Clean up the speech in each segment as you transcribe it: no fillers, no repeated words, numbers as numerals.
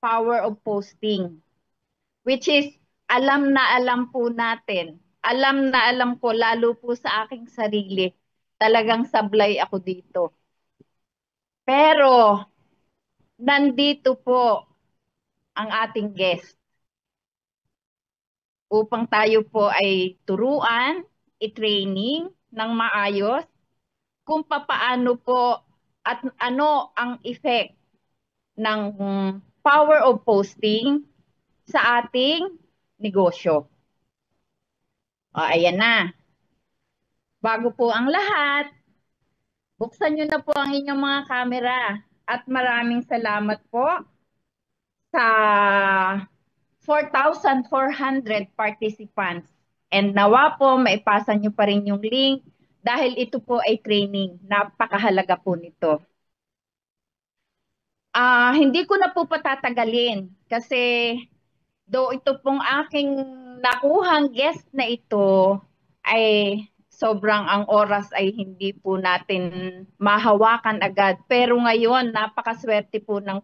power of posting, which is alam na alam po natin. Alam na alam ko, lalo po sa aking sarili, talagang sablay ako dito. Pero, nandito po ang ating guest upang tayo po ay turuan, i-training ng maayos kung papaano po at ano ang effect ng power of posting sa ating negosyo. O, ayan na. Bago po ang lahat, buksan nyo na po ang inyong mga camera at maraming salamat po sa 4,400 participants. And nawa po, maipasa nyo pa rin yung link dahil ito po ay training. Napakahalaga po nito. Hindi ko na po patatagalin kasi though ito pong aking nakuhang guest na ito ay sobrang ang oras ay hindi po natin mahawakan agad. Pero ngayon, napakaswerte po ng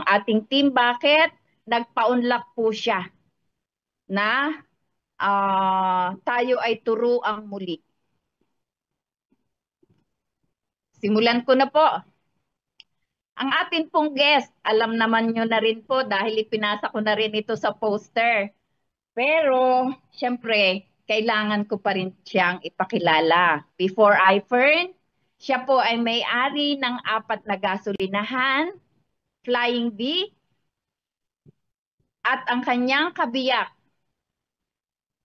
ating team. Bakit? Nagpa-unlock po siya na tayo ay turuang muli. Simulan ko na po. Ang atin pong guest, alam naman nyo na rin po dahil ipinasa ko na rin ito sa poster. Pero, syempre, kailangan ko pa rin siyang ipakilala. Before iFern, siya po ay may-ari ng 4 na gasolinahan, Flying V, at ang kanyang kabiyak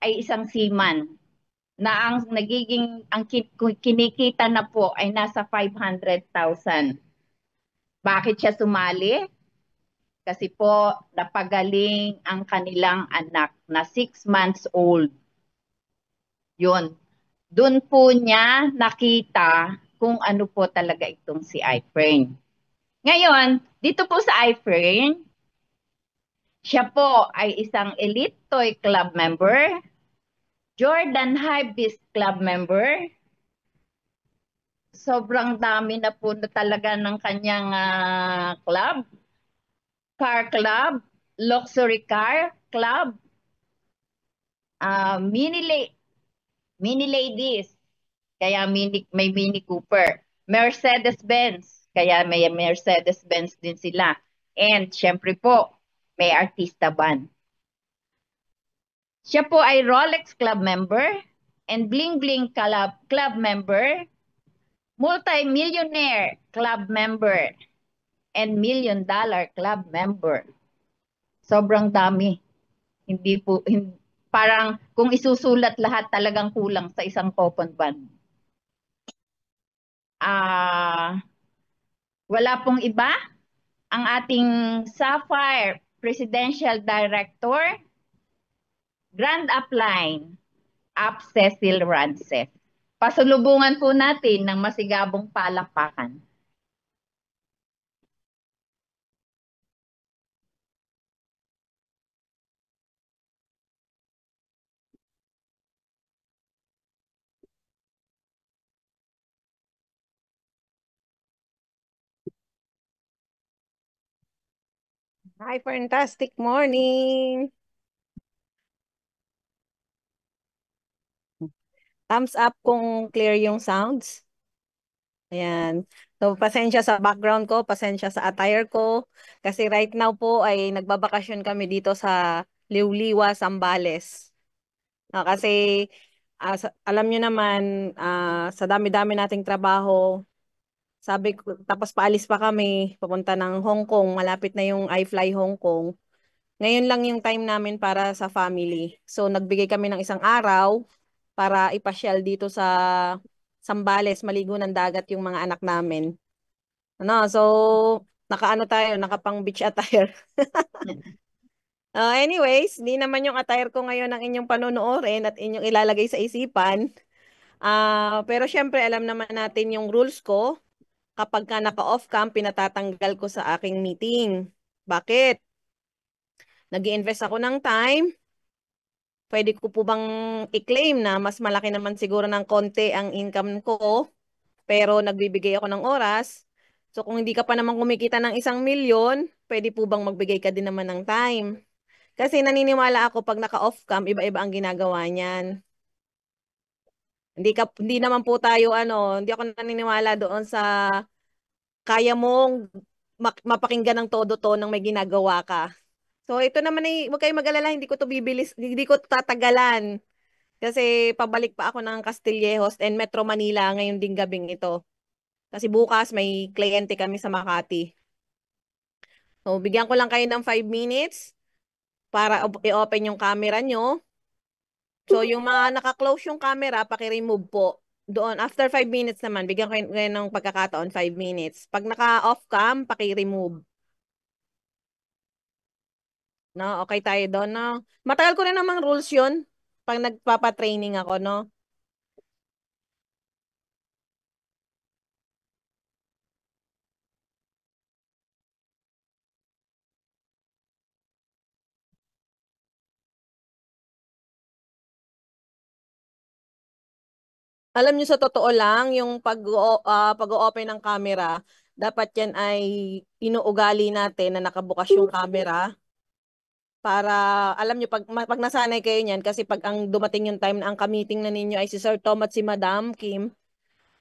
ay isang seaman na ang kinikita na po ay nasa 500,000. Bakit siya sumali? Kasi po napagaling ang kanilang anak na 6 months old. Yun. Doon po niya nakita kung ano po talaga itong si iFern. Ngayon, dito po sa iFern, siya po ay isang Elite Toy Club member, Jordan Hypebeast Club member. Sobrang dami na po na talaga ng kanyang club. Car Club, Luxury Car Club, Mini Ladies, kaya may Mini Cooper. Mercedes-Benz, kaya may Mercedes-Benz din sila. And syempre po, may artista ban. Siya po ay Rolex Club member and Bling Bling Club member, Multi-Millionaire Club member, and $1 Million Club member. Sobrang dami. Parang kung isusulat lahat talagang kulang sa isang coupon band. Wala pong iba. Ang ating Sapphire Presidential Director, Grand Upline, Up Cecil Rances. Pasulubungan po natin ng masigabong palakpakan. Hi, fantastic morning. Thumbs up kung clear yung sounds. Ayan. So, pasensya sa background ko, pasensya sa attire ko. Kasi right now po ay nagbabakasyon kami dito sa Liuliwa, Zambales. Kasi alam nyo naman, sa dami-dami nating trabaho, sabi ko, tapos paalis pa kami, papunta ng Hong Kong, malapit na yung iFly Hong Kong. Ngayon lang yung time namin para sa family. So, nagbigay kami ng isang araw para ipasyal dito sa Zambales, maligo ng dagat yung mga anak namin. So, nakaano tayo, nakapang beach attire. Anyways, di naman yung attire ko ngayon ang inyong panunuorin at inyong ilalagay sa isipan. Pero syempre, alam naman natin yung rules ko. Kapag ka naka-off cam, pinatatanggal ko sa aking meeting. Bakit? Nag-i-invest ako ng time. Pwede ko po bang i-claim na mas malaki naman siguro ng konti ang income ko, pero nagbibigay ako ng oras. So kung hindi ka pa naman kumikita ng 1 milyon, pwede po bang magbigay ka din naman ng time? Kasi naniniwala ako pag naka-off cam, iba-iba ang ginagawa niyan. Hindi naman po tayo hindi ako naniniwala doon sa kaya mong mapakinggan ng todo to nang may ginagawa ka. So ito naman ay huwag kayong mag-alala, hindi ko to bibilis, hindi ko tatagalan. Kasi pabalik pa ako ng Castillejos and Metro Manila ngayon ding gabing ito. Kasi bukas may kliyente kami sa Makati. So bigyan ko lang kayo ng 5 minutes para i-open yung camera nyo. So, yung mga naka-close yung camera, paki-remove po. Doon, after 5 minutes naman, bigyan ko kayo ng pagkakataon, 5 minutes. Pag naka-off cam, paki-remove. No, okay tayo doon, no? Matagal ko na namang rules yun pag nagpapa-training ako, no? Alam niyo sa totoo lang, yung pag-open ng camera, dapat yan ay inuugali natin na nakabukas yung camera para alam niyo pag nasanay kayo niyan kasi pag ang dumating yung time na ang kamiting na ninyo ay si Sir Tom at si Madam Kim,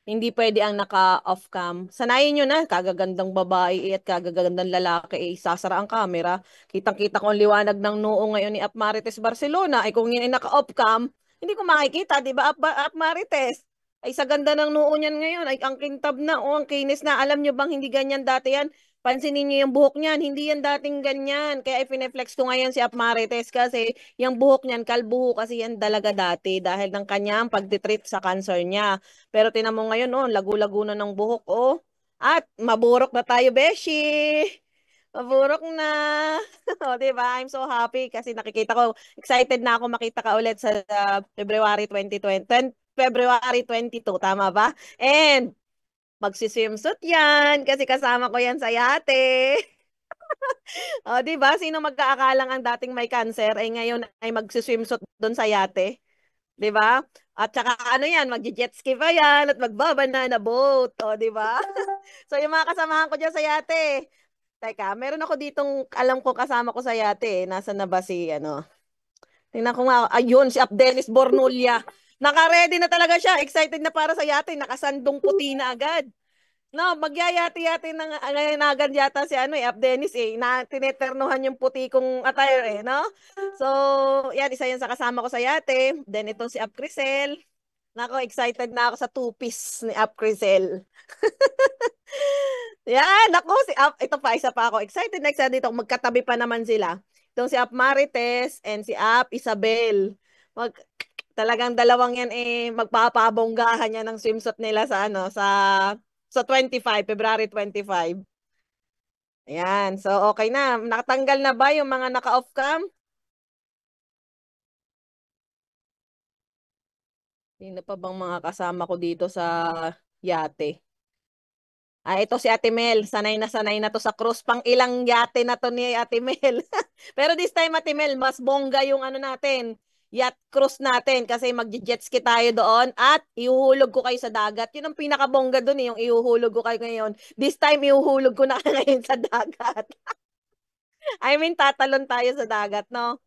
hindi pwede ang naka-off cam. Sanayin nyo na, kagagandang babae at kagagandang lalaki, sasara ang camera. Kitang-kita ko ang liwanag ng noo ngayon ni Ap Marites Barcelona. Ay kung yun ay naka-off cam, hindi ko makikita, di ba, Ap Marites? Ay sa ganda ng noo niyan ngayon, ay ang kintab na, o ang kinis na. Alam nyo bang hindi ganyan dati yan? Pansinin niyo yung buhok niyan, hindi yan dating ganyan. Kaya i-flex ko ngayon si Ap Marites kasi yung buhok niyan, kalbuho kasi yan dalaga dati dahil ng kanyang pagtitreat sa cancer niya. Pero tinan mo ngayon, lagu-lago na ng buhok, oh. At maburok na tayo, Beshi. Maburok na. O, di ba? I'm so happy kasi nakikita ko, excited na ako makita ka ulit sa February 2020, February 22, tama ba? And magsiswimsuit yan kasi kasama ko yan sa yate. O, di ba? Sino mag-aakalang ang dating may cancer ay ngayon ay magsiswimsuit doon sa yate? 'Di ba? At saka ano yan, magje-jet ski pa yan at magbabanana boat. O, 'di ba? So, yung mga kasamahan ko dyan sa yate. Teka, meron ako ditong, alam ko kasama ko sa yate. Nasa na ba si, tingnan ko nga, ayun, si Abdelis Bornulia. Naka-ready na talaga siya. Excited na para sa yate. Nakasandong puti na agad. No, magyayati-yati na ngayon agad yata si Ab Dennis na tineternuhan yung puti kong attire no? So, yan, isa yan sa kasama ko sa yate. Then itong si Ab Crisel. Nako, excited na ako sa two-piece ni Ab Crisel. Yan, ako, ito pa, isa pa ako. Excited na excited dito. Magkatabi pa naman sila. Itong si Ap Marites and si Ap Isabel. Talagang dalawang yan magpapabonggahan yan ng swimsuit nila sa 25, February 25. Ayan, so okay na. Nakatanggal na ba yung mga naka-off cam? Sino pa bang mga kasama ko dito sa yate? Ito si Ate Mel. Sanay na to sa cruise. Pang ilang yate na to ni Ate Mel. Pero this time, Ate Mel, mas bongga yung natin. Yacht cruise natin kasi mag-jet ski tayo doon at ihuhulog ko kayo sa dagat. Yun ang pinakabongga doon yung ihuhulog ko kayo ngayon. This time, ihuhulog ko na ngayon sa dagat. I mean, tatalon tayo sa dagat, no?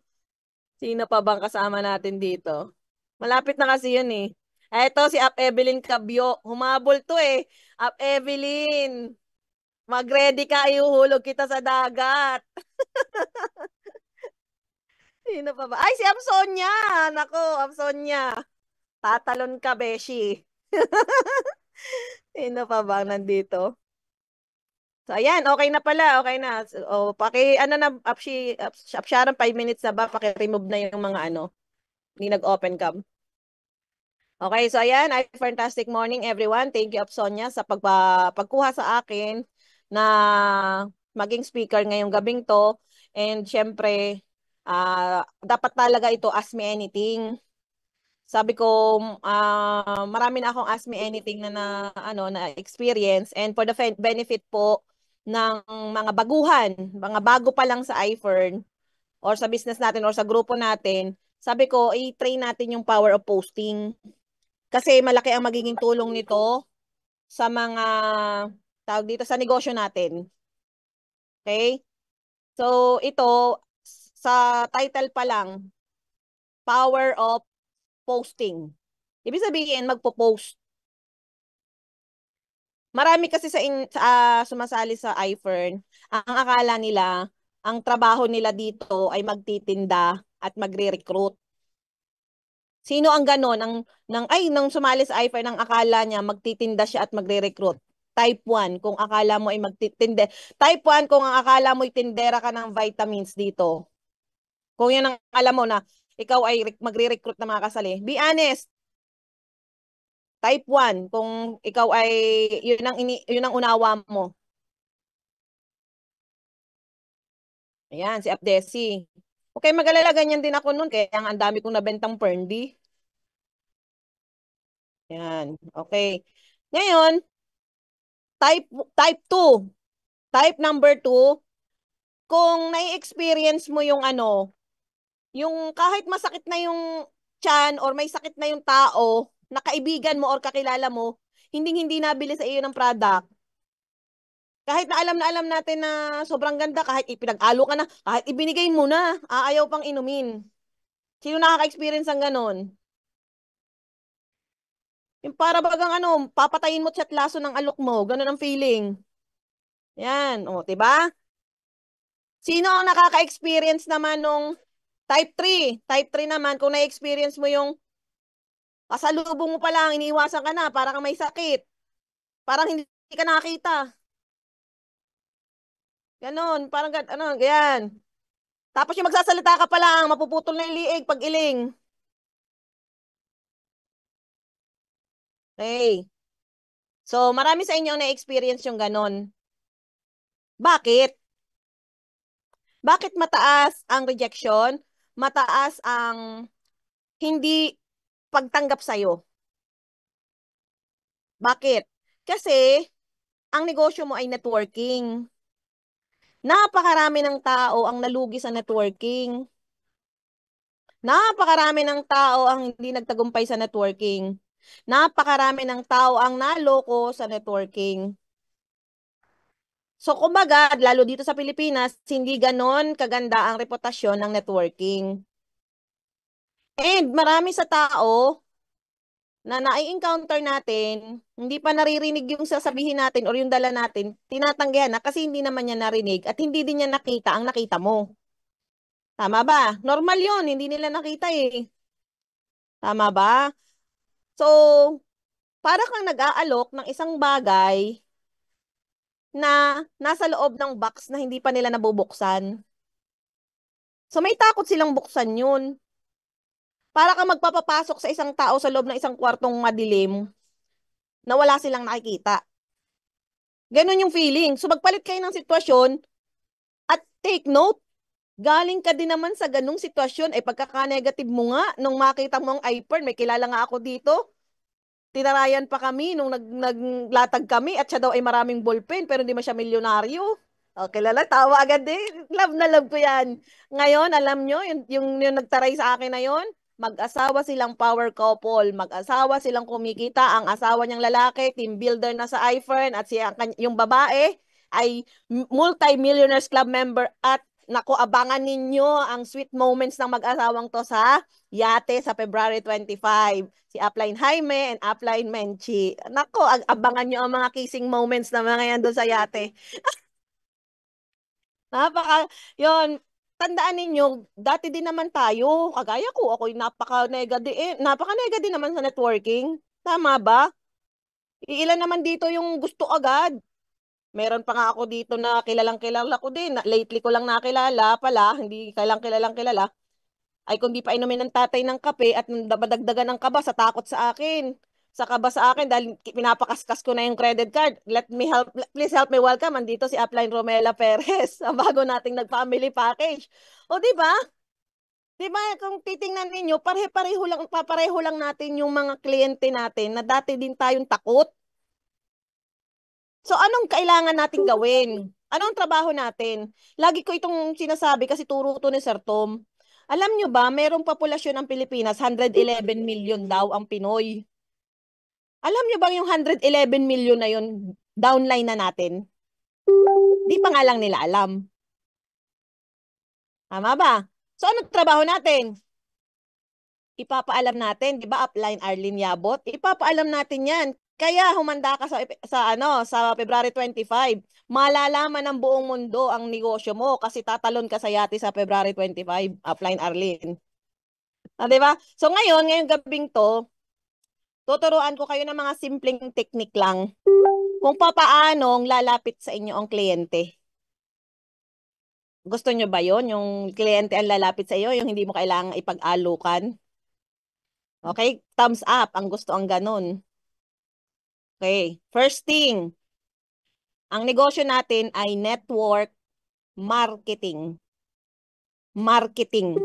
Sino pa bang kasama natin dito? Malapit na kasi yun eh. Eto si Ap Evelyn Cabio. Humabol to eh. Ap Evelyn, mag-ready ka, ihuhulog kita sa dagat. Sino pa ba? Ay, si Ap Sonia. Nako, Ap Sonia. Tatalon ka, Beshi. Sino pa ba nandito? So, ayan, okay na pala, okay na. So, na, Ap Sharon, 5 minutes na ba? Paki-remove na yung mga hindi nag-open cam. Okay, so ayan, ay fantastic morning everyone. Thank you, Sonia, sa pagkuha sa akin na maging speaker ngayong gabing to. And syempre, dapat talaga ito ask me anything. Sabi ko, marami na akong ask me anything na experience. And for the benefit po ng mga baguhan, mga bago pa lang sa iFern or sa business natin or sa grupo natin, sabi ko, i-train natin yung power of posting. Kasi malaki ang magiging tulong nito sa mga tawag dito sa negosyo natin. Okay? So, ito, sa title pa lang, power of posting. Ibig sabihin, magpo-post. Marami kasi sumasali sa iFern, ang akala nila, ang trabaho nila dito ay magtitinda at magre-recruit. Sino ang ganon? Nang sumali sa iFern, ang akala niya magtitinda siya at magre-recruit. Type 1, kung akala mo ay magtitinde. Type 1, kung ang akala mo ay tindera ka ng vitamins dito. Kung yan ang alam mo na ikaw ay magre-recruit na mga kasali. Be honest. Type 1, kung ikaw ay yun ang unawa mo. Ayan, si Abdesi. Okay, mag-alala, ganyan din ako noon, kaya ang dami kong nabentang Perndy. Ayan, okay. Ngayon, type type 2. Type number 2, kung nai-experience mo yung yung kahit masakit na yung tiyan or may sakit na yung tao, na kaibigan mo or kakilala mo, hindi nabili sa iyo ng product. Kahit na alam natin na sobrang ganda, kahit ipinag-alo ka na, kahit ibinigay mo na, aayaw pang inumin. Sino nakaka-experience ng ganon? Yung para bagang papatayin mo at laso ng alok mo, ganon ang feeling. Yan, o, 'di ba? Sino ang nakaka-experience naman nung type 3? Type 3 naman, kung na-experience mo yung pasalubong mo pa lang, iniiwasan ka na, para kang may sakit. Parang hindi ka nakakita. Ganon, parang ganyan. Tapos yung magsasalita ka pa lang, mapuputol na yung liig pag iling. Okay. So, marami sa inyo na-experience yung ganon. Bakit? Bakit mataas ang rejection? Mataas ang hindi pagtanggap sa'yo. Bakit? Kasi, ang negosyo mo ay networking. Napakarami ng tao ang nalugi sa networking. Napakarami ng tao ang hindi nagtagumpay sa networking. Napakarami ng tao ang naloko sa networking. So, kumbaga, lalo dito sa Pilipinas, hindi ganon kaganda ang reputasyon ng networking. And marami sa tao na nai-encounter natin, hindi pa naririnig yung sasabihin natin or yung dala natin, tinatanggihan na kasi hindi naman niya narinig at hindi din niya nakita ang nakita mo. Tama ba? Normal yun, hindi nila nakita eh. Tama ba? So, para kang nag-aalok ng isang bagay na nasa loob ng box na hindi pa nila nabubuksan. So, may takot silang buksan yun. Para kang magpapapasok sa isang tao sa loob ng isang kwartong madilim na wala silang nakikita. Ganon yung feeling. So, magpalit kayo ng sitwasyon at take note, galing ka din naman sa ganung sitwasyon. Eh, pagkaka-negative mo nga, nung makita mo ang iPhone, may kilala nga ako dito. Tinarayan pa kami nung naglatag kami at siya daw ay maraming ballpen pero hindi man siya milyonaryo. O, kilala, tawa agad eh. Love na love ko yan. Ngayon, alam nyo, yung nagtaray sa akin na yon, mag-asawa silang power couple, mag-asawa silang kumikita, ang asawa niyang lalaki, team builder na sa iFern, at yung babae ay multi-millionaires club member at naku, abangan ninyo ang sweet moments ng mag-asawang to sa yate sa February 25. Si Upline Jaime and Upline Menchi. Naku, abangan nyo ang mga kissing moments na mga yan doon sa yate. Napaka, yon, tandaan ninyo, dati din naman tayo, kagaya ko, ako'y napaka-nega din naman sa networking. Tama ba? Iilan naman dito yung gusto agad. Meron pa nga ako dito na kilalang kilala ko din. Lately ko lang nakilala pala, hindi kilalang kilala. Ay kung di pa inumin ng tatay ng kape at madagdagan ng kaba sa takot sa akin. Sa kaba sa akin dahil pinapakaskas ko na yung credit card. Please help me welcome. Andito si Upline Romela Perez, ang bago nating nag-family package. O di ba? Di ba kung titingnan ninyo, papareho lang natin yung mga kliyente natin na dati din tayong takot. So anong kailangan nating gawin? Anong trabaho natin? Lagi ko itong sinasabi kasi turo to ni Sir Tom. Alam nyo ba, merong populasyon ng Pilipinas, 111 million daw ang Pinoy. Alam nyo bang yung 111 million na yun, downline na natin? Di pa nga lang nila alam. Tama ba? So, ano trabaho natin? Ipapaalam natin, 'di ba? Upline Arlene Yabot. Ipapaalam natin 'yan. Kaya humanda ka sa February 25. Malalaman ng buong mundo ang negosyo mo kasi tatalon ka sa yate sa February 25, Upline Arlene. 'Di ba? So ngayong gabing to, tuturuan ko kayo ng mga simpleng technique lang kung papaanong lalapit sa inyo ang kliyente. Gusto nyo ba yon? Yung kliyente ang lalapit sa iyo, yung hindi mo kailangang ipag-alukan? Okay? Thumbs up. Ang gusto ang ganun. Okay. First thing, ang negosyo natin ay network marketing. Marketing.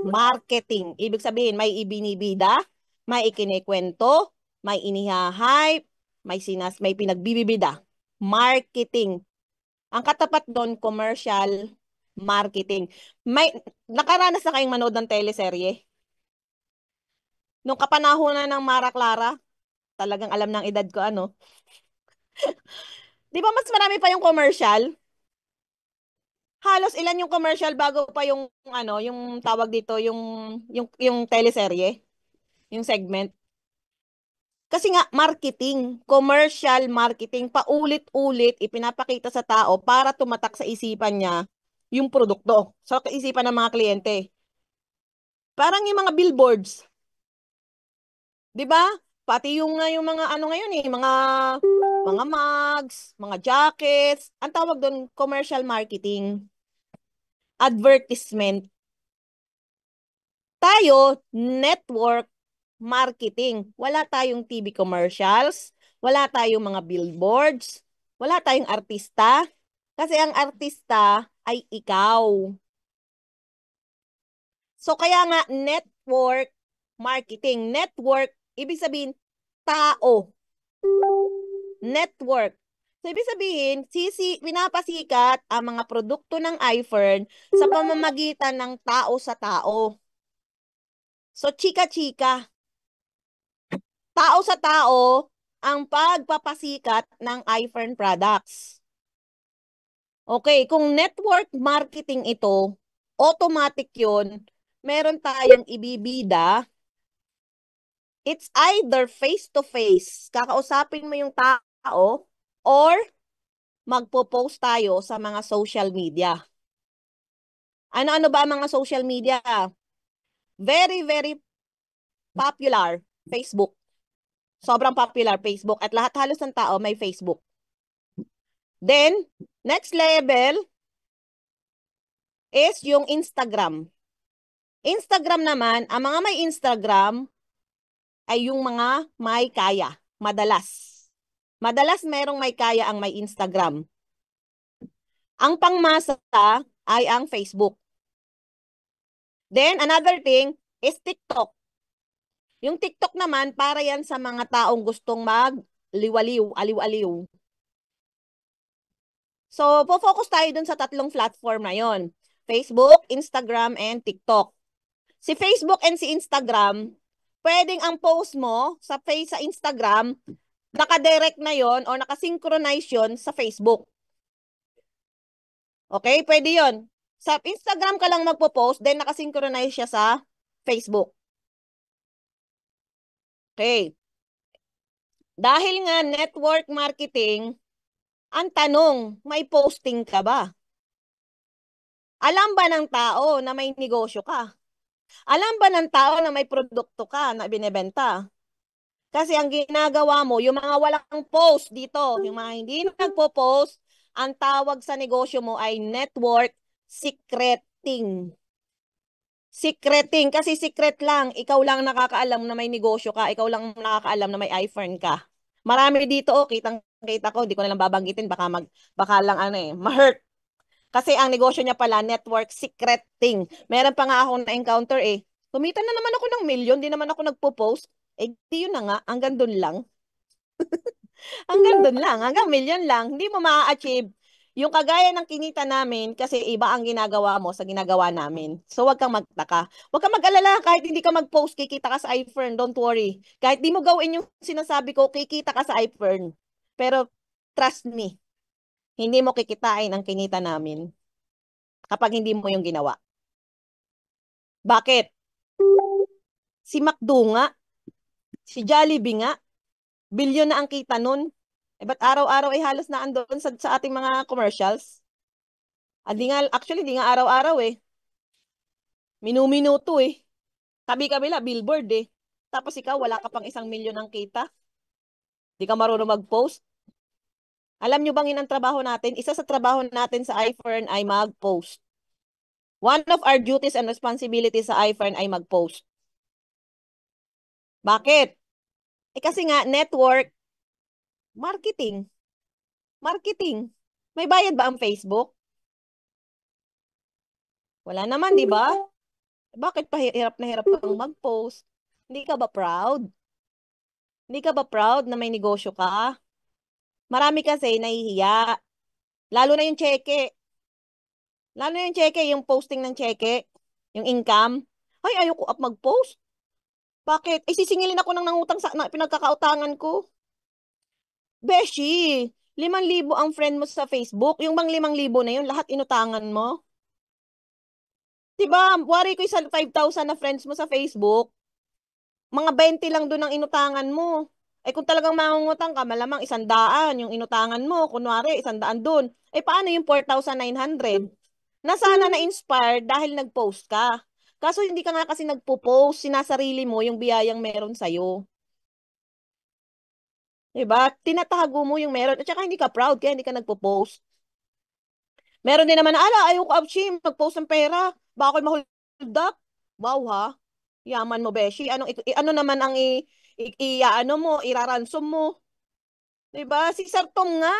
Ibig sabihin, may ibinibida, may ikinikwento, may inihahype, may pinagbibida. Marketing. Ang katapat doon, commercial marketing. Nakaranas na kayong manood ng teleserye? Nung kapanahonan ng Mara Clara, talagang alam ng edad ko ano. Di ba mas marami pa yung commercial? Halos ilan yung commercial bago pa yung yung tawag dito, yung teleserye, yung segment. Kasi nga marketing, commercial marketing, paulit-ulit ipinapakita sa tao para tumatak sa isipan niya yung produkto, sa kaisipan ng mga kliyente. Parang yung mga billboards, 'di ba? Pati yung mga ano ngayon mga mugs, mga jackets, ang tawag doon commercial marketing, advertisement. Tayo, network marketing. Wala tayong TV commercials, wala tayong mga billboards, wala tayong artista, kasi ang artista ay ikaw. So kaya nga network marketing. Network, ibig sabihin tao. Network. So ibig sabihin, pinapasikat ang mga produkto ng iFern sa pamamagitan ng tao sa tao. So chika-chika. Tao sa tao ang pagpapasikat ng iFern products. Okay, kung network marketing ito, automatic yun, meron tayong ibibida. It's either face-to-face, kakausapin mo yung tao, or magpo-post tayo sa mga social media. Ano-ano ba ang mga social media? Very, very popular, Facebook. Sobrang popular, Facebook. At lahat halos ng tao may Facebook. Then, next level is yung Instagram. Instagram naman, ang mga may Instagram ay yung mga may kaya. Madalas. Madalas merong may kaya ang may Instagram. Ang pangmasa ay ang Facebook. Then, another thing is TikTok. Yung TikTok naman, para yan sa mga taong gustong mag-liwaliw, aliw-aliw. So, focus tayo dun sa tatlong platform na yon. Facebook, Instagram, and TikTok. Si Facebook and si Instagram, pwedeng ang post mo sa Instagram, nakadirect na yon o nakasynchronize yon sa Facebook. Okay? Pwede yon. Sa Instagram ka lang magpo-post, then nakasynchronize siya sa Facebook. Okay. Dahil nga network marketing, ang tanong, may posting ka ba? Alam ba ng tao na may negosyo ka? Alam ba ng tao na may produkto ka na binebenta? Kasi ang ginagawa mo, yung mga walang post dito, yung mga hindi nagpo-post, ang tawag sa negosyo mo ay network secreting. Secreting, kasi secret lang. Ikaw lang nakakaalam na may negosyo ka. Ikaw lang nakakaalam na may iPhone ka. Marami dito, kitang-kita ko, hindi ko na lang babanggitin, baka lang ma-hurt. Kasi ang negosyo niya pala, network secreting. Meron pa nga akong na-encounter eh. Kumita na naman ako ng million, di naman ako nagpo-post. Eh, di yun na nga, hanggang dun lang. Hanggang dun lang, hanggang million lang. Hindi mo ma-achieve yung kagaya ng kinita namin kasi iba ang ginagawa mo sa ginagawa namin. So, wag kang magtaka. Wag kang mag-alala kahit hindi ka mag-post, kikita ka sa iFern. Don't worry. Kahit di mo gawin yung sinasabi ko, kikita ka sa iFern. Pero, trust me, hindi mo kikitain ang kinita namin kapag hindi mo yung ginawa. Bakit? Si McDo nga, si Jollibee nga, bilyon na ang kita nun. Eh, ba't araw-araw ay halos na andun sa ating mga commercials? Ah, di nga, actually, di nga araw-araw eh. Minu-minuto eh. Tabi-kabila, billboard eh. Tapos ikaw, wala ka pang 1 milyon ang kita. Di ka marunong mag-post. Alam nyo bang yun ang trabaho natin? Isa sa trabaho natin sa iFern ay mag-post. One of our duties and responsibilities sa iFern ay mag-post. Bakit? Eh kasi nga, network, marketing. Marketing. May bayad ba ang Facebook? Wala naman, di ba? Bakit pa hirap na hirap kang mag-post? Hindi ka ba proud? Hindi ka ba proud na may negosyo ka? Marami kasi nahihiya. Lalo na yung cheque. Lalo na yung cheque, yung posting ng cheque, yung income. Ay, ayoko up mag-post. Bakit? Eh, sisingilin ako ng nangutang sa pinagkakautangan ko. Beshi, 5,000 ang friend mo sa Facebook. Yung bang 5,000 na yun, lahat inutangan mo. Diba, wari ko isa 5,000 na friends mo sa Facebook, mga 20 lang doon ang inutangan mo. Eh kung talagang mangungutang ka, malamang 100 yung inutangan mo. Kunwari, 100 doon. Eh paano yung 4,900? Na sana na-inspire dahil nag-post ka. Kaso hindi ka nga kasi nagpo-post, sinasarili mo yung biyayang meron sa'yo. Diba? Tinatago mo yung meron. At saka hindi ka proud kaya hindi ka nagpo-post. Meron din naman na, ala, ayoko Abshim, mag-post ng pera. Baka ako'y ma-hold up. Wow ha? Yaman mo, Beshi. Ano naman ang ano mo, iraransom mo? Diba? Si Sir Tom nga,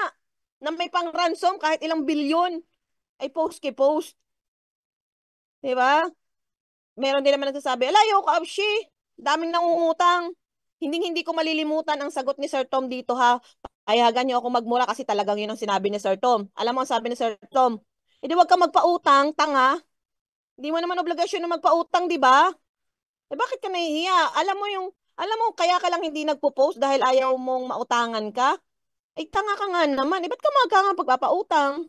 na may pang-ransom kahit ilang bilyon, ay post ke post. Diba? Meron din naman nagsasabi, ala, ayoko Abshi. Daming nangungutang. Hindi ko malilimutan ang sagot ni Sir Tom dito ha. Payagan niyo ako magmura kasi talagang yun ang sinabi ni Sir Tom. Alam mo ang sabi ni Sir Tom? Hindi wag ka magpautang, tanga. Hindi mo naman obligasyon na magpautang, di ba? Eh bakit ka nahihiya? Alam mo, kaya ka lang hindi nagpo-post dahil ayaw mong mautangan ka? Eh tanga ka nga naman. Eh ba't ka nga pagpapautang?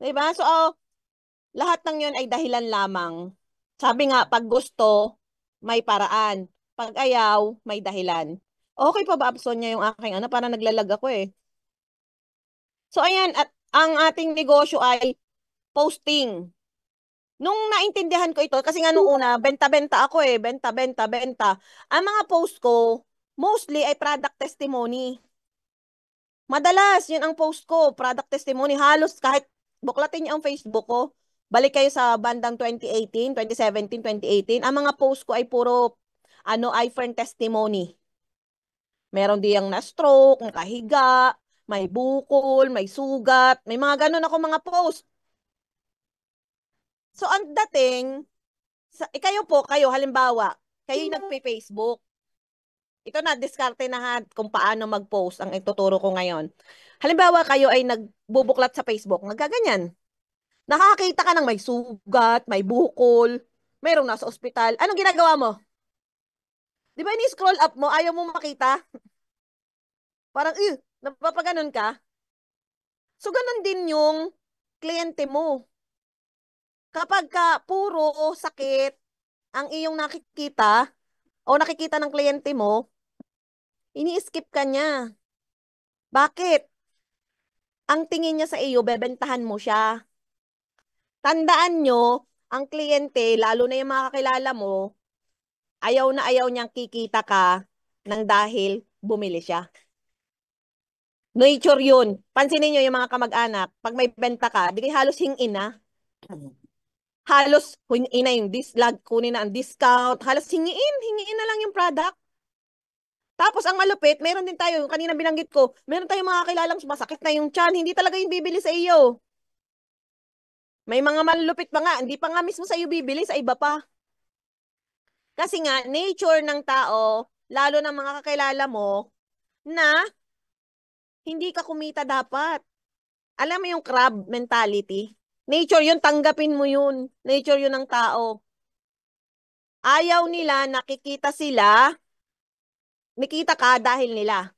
Di ba? So, lahat ng yun ay dahilan lamang. Sabi nga, pag gusto, may paraan. Pag ayaw, may dahilan. Okay pa ba, Absonya, yung aking ano? Parang naglalag ako eh. So, ayan, at ang ating negosyo ay posting. Nung naintindihan ko ito, kasi nga nung una, benta-benta ako eh, benta-benta-benta. Ang mga post ko, mostly ay product testimony. Madalas, yun ang post ko, product testimony. Halos kahit buklatin niyo ang Facebook ko, balik kayo sa bandang 2018, 2017, 2018, ang mga post ko ay puro, iPhone testimony. Meron diyang na-stroke, nakahiga, may bukol, may sugat, may mga ganun ako mga post. So, ang dating, kayo, halimbawa, kayo yung nagpe-Facebook. Ito na, diskarte na ha, kung paano mag-post ang ituturo ko ngayon. Halimbawa, kayo ay nagbubuklat sa Facebook, nagaganyan. Nakakita ka ng may sugat, may bukol, mayroong nasa ospital. Anong ginagawa mo? Di ba ini-scroll up mo, ayaw mo makita? Parang, napapaganon ka. So, ganun din yung kliyente mo. Kapag ka puro sakit ang iyong nakikita o nakikita ng kliyente mo, ini-skip ka niya. Bakit? Ang tingin niya sa iyo, bebentahan mo siya. Tandaan nyo, ang kliyente, lalo na yung mga kakilala mo, ayaw na ayaw niyang kikita ka nang dahil bumili siya. Nature yun. Pansinin nyo yung mga kamag-anak, pag may benta ka, di kayo halos hingin na. Halos hingin na yung kunin na ang discount, halos hingiin na lang yung product. Tapos ang malupit, meron din tayo, yung kanina binanggit ko, meron tayong mga kilalang sumasakit na yung tiyan, hindi talaga yung bibili sa iyo. May mga malulupit pa nga, hindi pa nga mismo sa iyo bibili, sa iba pa. Kasi nga, nature ng tao, lalo ng mga kakilala mo, na hindi ka kumita dapat. Alam mo yung crab mentality? Nature yun, tanggapin mo yun. Nature yun ng tao. Ayaw nila, nakikita sila, nakita ka dahil nila.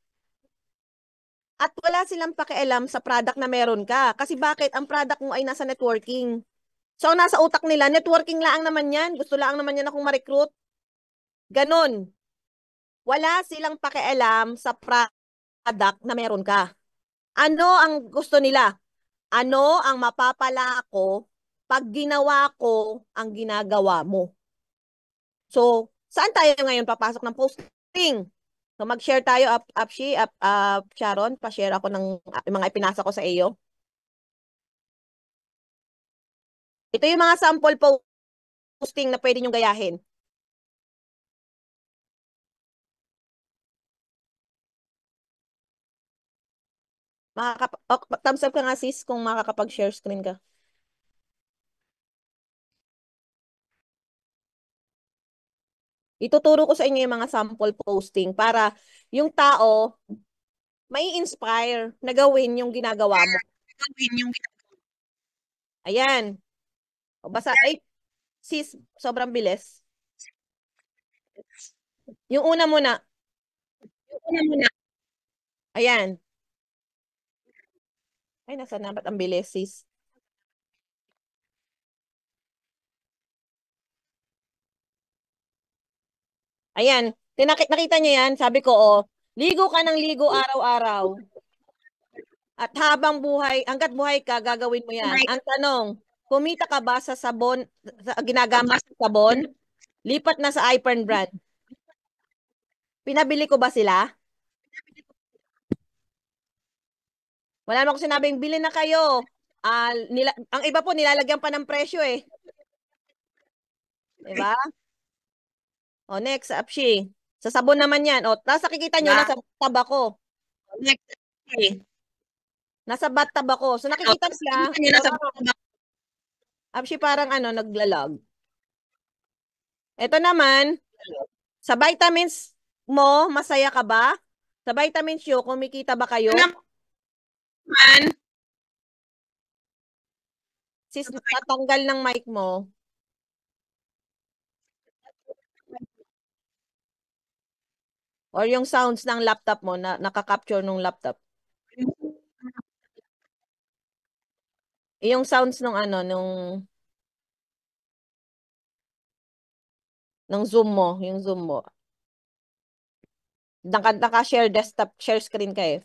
At wala silang pakialam sa product na meron ka. Kasi bakit? Ang product mo ay nasa networking. So, ang nasa utak nila, networking lang naman yan. Gusto lang naman yan akong ma-recruit. Ganon. Wala silang pakialam sa product na meron ka. Ano ang gusto nila? Ano ang mapapala ko pag ginawa ko ang ginagawa mo? So, saan tayo ngayon papasok ng posting? So, mag-share tayo, Apshi, Sharon, pa-share ako ng mga ipinasa ko sa iyo. Ito yung mga sample posting na pwede nyo gayahin. Thumbs up ka nga sis kung makakapag-share screen ka. Ituturo ko sa inyo yung mga sample posting para yung tao may inspire na gawin yung ginagawa mo. Ayan. O basa, ay, sis, sobrang bilis. Yung una muna. Ayan. Ay, nasa na ba't ang bilis, sis? Ayan. Nakita niyo yan? Sabi ko, oh, ligo ka ng ligo araw-araw. At habang buhay, hanggat buhay ka, gagawin mo yan. Ang tanong, kumita ka ba sa sabon, sa ginagamit sa sabon? Lipat na sa iPern brand. Pinabili ko ba sila? Wala naman ako sinabing, bili na kayo. Ang iba po, nilalagyan pa ng presyo eh. Diba? O, next, Apshi. Sa sabon naman yan. O, tapos nakikita nyo, nasa tab ako. Next, Apshi. Nasa bathtub ako. So, nakikita nila, Apshi parang ano, naglalag. Ito naman, sa vitamins mo, masaya ka ba? Sa vitamins yo, kumikita ba kayo? Naman. Sis, tatanggal ng mic mo. Or yung sounds ng laptop mo na nakaka-capture ng laptop. Yung sounds nung ano, nung Zoom mo, yung Zoom mo. Naka-share desktop, share screen ka eh.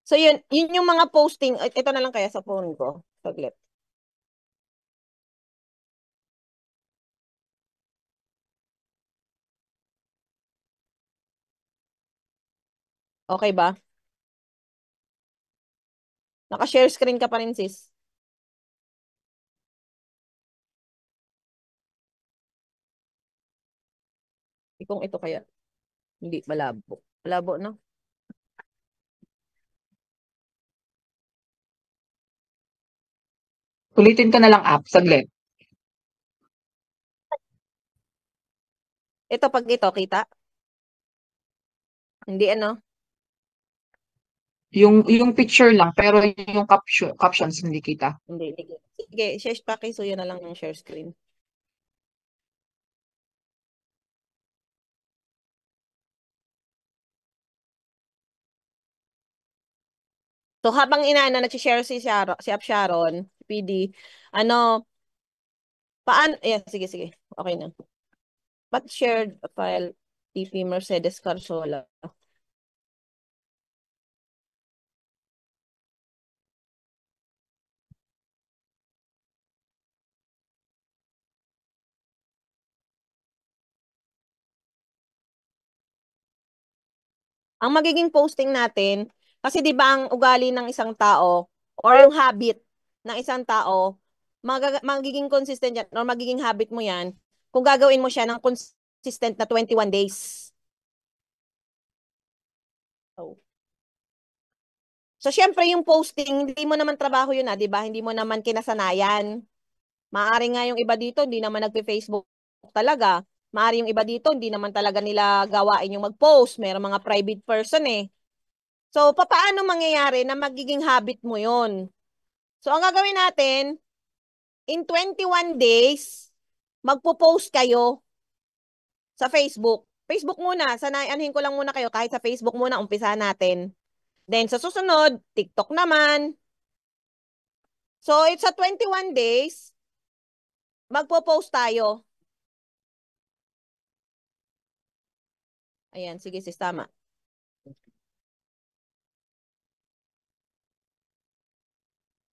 So yun yung mga posting. Ito na lang kaya sa phone ko. Saglit. Okay ba? Naka-share screen ka pa rin, sis. Kung ito kaya. Hindi, malabo. Malabo, no? Ulitin ko na lang saglit. Ito, pag ito, kita? Hindi, ano? Yung picture lang, pero yung captions hindi kita. Hindi. Sige, share pakisuyo na lang yung share screen. So, habang inaano, nag-share si Sharon, PD, ano, sige, okay na. But shared file, TP Mercedes Carsola. Ang magiging posting natin, kasi di ba ang ugali ng isang tao or yung habit ng isang tao, magiging consistent yan or magiging habit mo yan kung gagawin mo siya ng consistent na 21 days. So, syempre yung posting, hindi mo naman trabaho yun di ba? Hindi mo naman kinasanayan. Maaari nga yung iba dito, hindi naman nagpe-Facebook talaga. Maaari yung iba dito, hindi naman talaga nila gawain yung mag-post. Merong mga private person eh. So, paano mangyayari na magiging habit mo yon? So, ang gagawin natin, in 21 days, magpo-post kayo sa Facebook. Facebook muna, sanayanhin ko lang muna kayo kahit sa Facebook muna, umpisa natin. Then, sa susunod, TikTok naman. So, it's sa 21 days, magpo-post tayo. Ayan, sige sis, tama.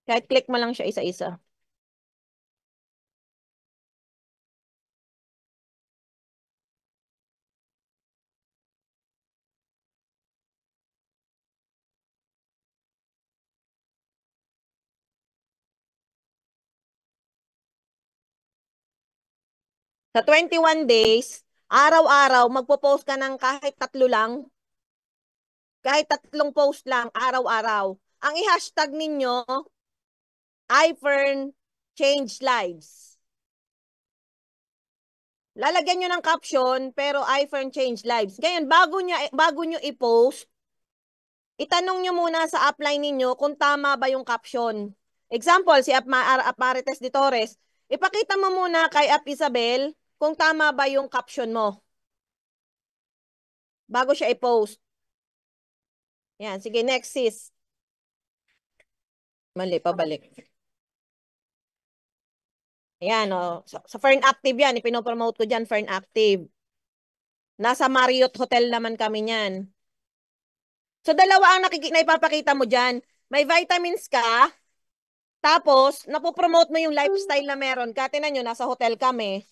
Kahit click mo lang siya isa-isa. Sa 21 days, araw-araw, magpo-post ka ng kahit 3 lang. Kahit 3 post lang, araw-araw. Ang i-hashtag ninyo, iFern Change Lives. Lalagyan nyo ng caption, pero iFern Change Lives. Ngayon, bago nyo i-post, itanong nyo muna sa upline ninyo kung tama ba yung caption. Example, si Marites de Torres, ipakita mo muna kay Isabel kung tama ba yung caption mo bago siya i-post. Yan, sige, next sis. Mali, pabalik. Ayan, oh. Sa Fern Active yan, ipinopromote ko dyan, Fern Active. Nasa Marriott Hotel naman kami niyan. So, dalawa ang na ipapakita mo dyan. May vitamins ka, tapos, napopromote mo yung lifestyle na meron ka. Tinan nyo, nasa hotel kami.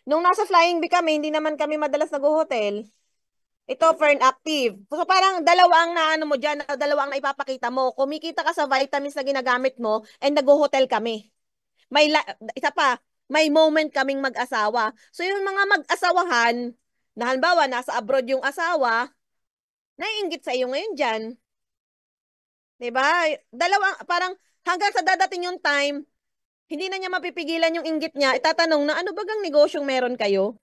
Nung nasa Flying Bee kami, hindi naman kami madalas nag-hotel. Ito, Fern Active. So, parang dalawa ang naano mo dyan, dalawa ang naipapakita mo. Kumikita ka sa vitamins na ginagamit mo, and nag-hotel kami. Isa pa, may moment kaming mag-asawa. So, yung mga mag-asawahan, na halimbawa, nasa abroad yung asawa, naiinggit sa iyo ngayon dyan. Diba? Parang hanggang sa dadating yung time, hindi na niya mapipigilan yung inggit niya. Itatanong na, ano bagang negosyong meron kayo?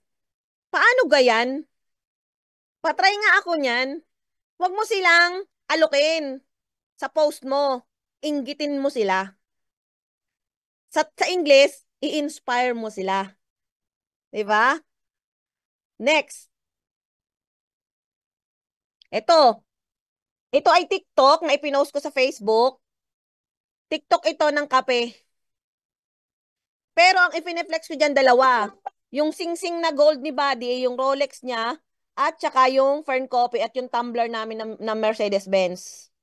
Paano gayan? Patry nga ako niyan. Huwag mo silang alukin sa post mo. Inggitin mo sila. Sa English, i-inspire mo sila. Diba? Next. Ito. Ito ay TikTok na ipinost ko sa Facebook. TikTok ito ng kape. Pero ang ipineflex ko dyan dalawa. Yung sing-sing na gold ni Buddy, yung Rolex niya, at saka yung Fern Coffee at yung tumbler namin ng Mercedes-Benz.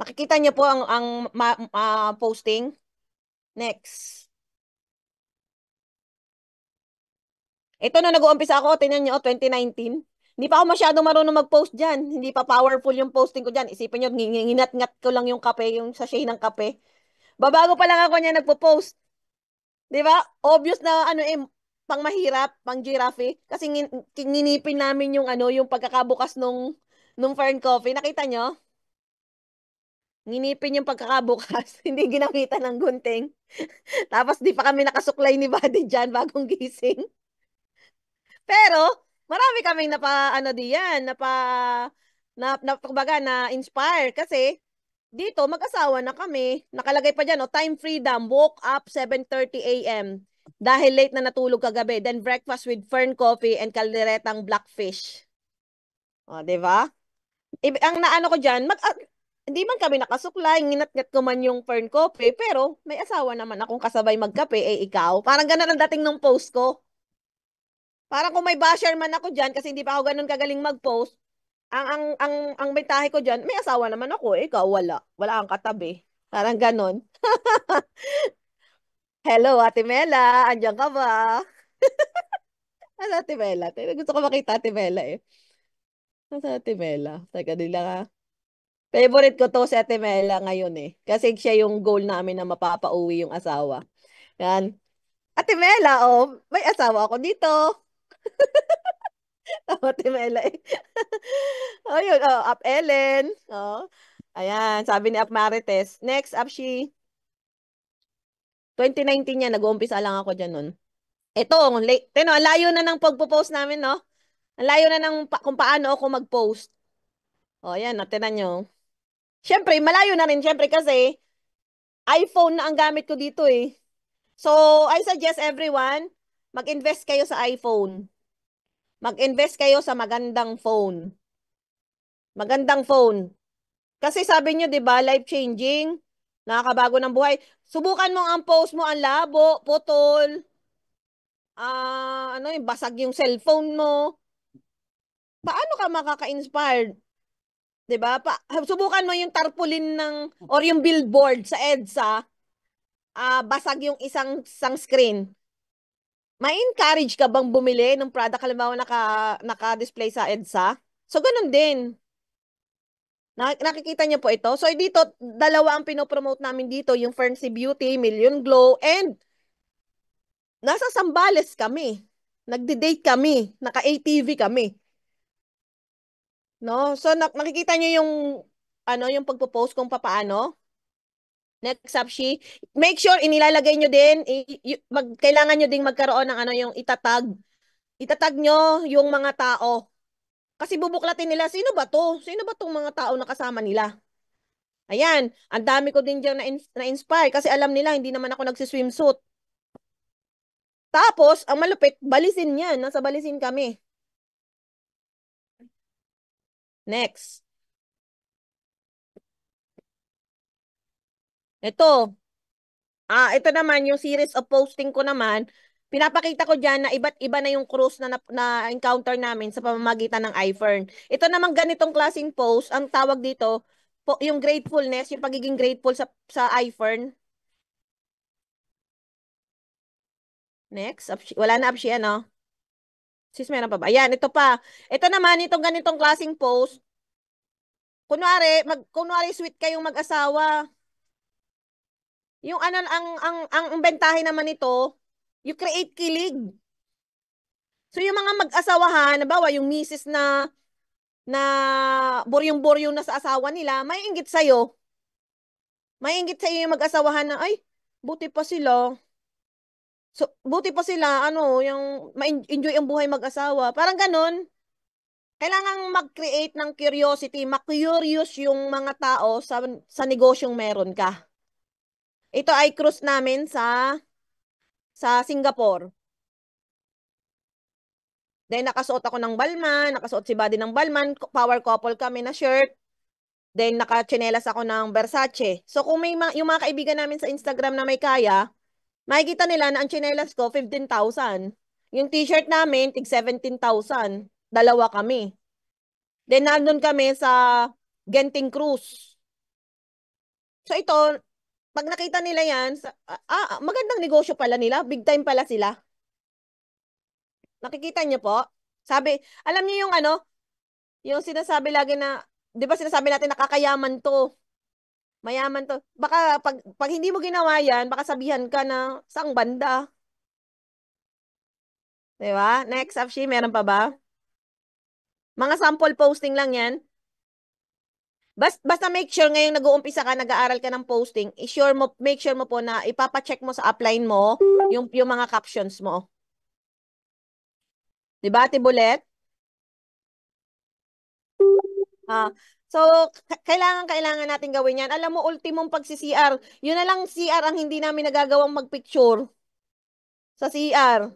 Nakikita niyo po ang posting. Next. Ito na nag-uumpisa ako, tingnan niyo, 2019. Hindi pa ako masyadong marunong mag-post dyan. Hindi pa powerful yung posting ko dyan. Isipin nyo, nginat-ngat ko lang yung kape, yung sachet ng kape. Babago pa lang ako niya nagpo-post. Di ba? Obvious na ano pang mahirap, pang giraffe. Kasi nginipin namin yung yung pagkakabukas nung Fern Coffee. Nakita nyo? Nginipin yung pagkakabukas. Hindi ginamitan ng gunting. Tapos di pa kami nakasuklay ni Buddy dyan bagong gising. Pero, marami kaming diyan, kumbaga, na-inspire. Kasi, dito, mag-asawa na kami. Nakalagay pa dyan, time freedom, woke up 7:30 a.m. Dahil late na natulog kagabi. Then breakfast with Fern Coffee and kalderetang blackfish. O, di ba? Ang naano ko dyan, hindi man kami nakasuklay, nginat-ngat ko man yung Fern Coffee, pero may asawa naman akong kasabay magkape, ikaw. Parang ganun ang dating ng post ko. Parang kung may basher man ako dyan, kasi hindi pa ako ganun kagaling mag-post, ang metahe ko dyan, may asawa naman ako, ikaw wala. Wala kang katabi. Parang ganun. Hello, Ate Mela. Andiyan ka ba? Ano, Ate Mela? Gusto ko makita Ate Mela eh. Ano Ate Mela? Teka nila ka. Favorite ko to si Ate Mela ngayon eh. Kasi siya yung goal namin na mapapauwi yung asawa. Yan. Ate Mela, oh, may asawa ako dito. Ate Mela eh. Oh, yun. Oh, Up Ellen. Oh. Ayan, sabi ni Up Marites. Next, up she. 2019 yan, nag-uumpisa lang ako dyan nun. Ito, ang layo na ng pagpo-post namin, no? Ang layo na ng kung paano ako mag-post. O, yan, tinan nyo. Siyempre, malayo na rin, siyempre kasi iPhone na ang gamit ko dito eh. So, I suggest everyone, mag-invest kayo sa iPhone. Mag-invest kayo sa magandang phone. Magandang phone. Kasi sabi nyo, di ba, life-changing. Nakakabago ng buhay. Subukan mo ang post mo, ang labo, putol, ano yung basag yung cellphone mo. Paano ka makaka-inspired? 'Di ba? Subukan mo yung tarpaulin or yung billboard sa EDSA, basag yung isang screen. May encourage ka bang bumili ng product halimbawa naka-display sa EDSA? So ganun din. Nakikita niyo po ito? So dito, dalawa ang pinopromote namin dito, yung Ferncy Beauty, Million Glow, and nasa Sambales kami. Nagde-date kami. Naka-ATV kami. No? So nakikita niyo yung yung pagpo-post kung papaano. Next up, make sure inilalagay nyo din, kailangan nyo ding magkaroon ng yung itatag. Itatag nyo yung mga tao. Kasi bubuklatin nila, sino ba to? Sino ba tong mga tao na kasama nila? Ayan, ang dami ko din dyan na-inspire kasi alam nila, hindi naman ako nagsiswimsuit. Tapos, ang malupit, balisin yan. Nasa balisin kami. Next. Ito naman, yung series of posting ko naman, pinapakita ko dyan na iba't iba na yung cruise na-encounter namin sa pamamagitan ng iFern. Ito naman ganitong klaseng post, ang tawag dito, yung gratefulness, yung pagiging grateful sa iFern. Next. Wala na Apshi, ano? Sis, meron pa ba? Ayan, ito pa. Ito naman, itong ganitong klaseng post. Kunwari sweet kayong mag-asawa. Yung ang bentahe naman nito, you create kilig. So yung mga mag-asawahan, nabawa yung misis na buryong-buryong na sa asawa nila, may inggit sa'yo. May inggit sa'yo yung mag-asawahan na, ay, buti pa sila. So, buti pa sila, yung ma-enjoy ang buhay mag-asawa. Parang ganun. Kailangan mag-create ng curiosity, ma-curious yung mga tao sa negosyong meron ka. Ito ay cruise namin sa Singapore. Then, nakasuot ako ng Balman, nakasuot si Buddy ng Balman, power couple kami na shirt. Then, nakachinelas ako ng Versace. So, kung yung mga kaibigan namin sa Instagram na may kaya, makikita nila na ang chinelas ko, 15,000. Yung t-shirt namin, tig 17,000. Dalawa kami. Then, nandun kami sa Genting Cruise. So, ito, pag nakita nila yan, magandang negosyo pala nila. Big time pala sila. Nakikita niyo po? Alam niyo yung yung sinasabi lagi na, di ba sinasabi natin nakakayaman to. Mayaman to. Baka pag hindi mo ginawa yan, baka sabihan ka na, saang banda? Di ba? Next, Afshi, meron pa ba? Mga sample posting lang yan. Basta make sure ngayong nag-uumpisa ka, nag-aaral ka ng posting, make sure mo po na ipapacheck mo sa upline mo yung mga captions mo. Diba, Tibulet? So, kailangan natin gawin yan. Alam mo, ultimong pagsi-CR, yun na lang CR ang hindi namin nagagawang magpicture sa CR.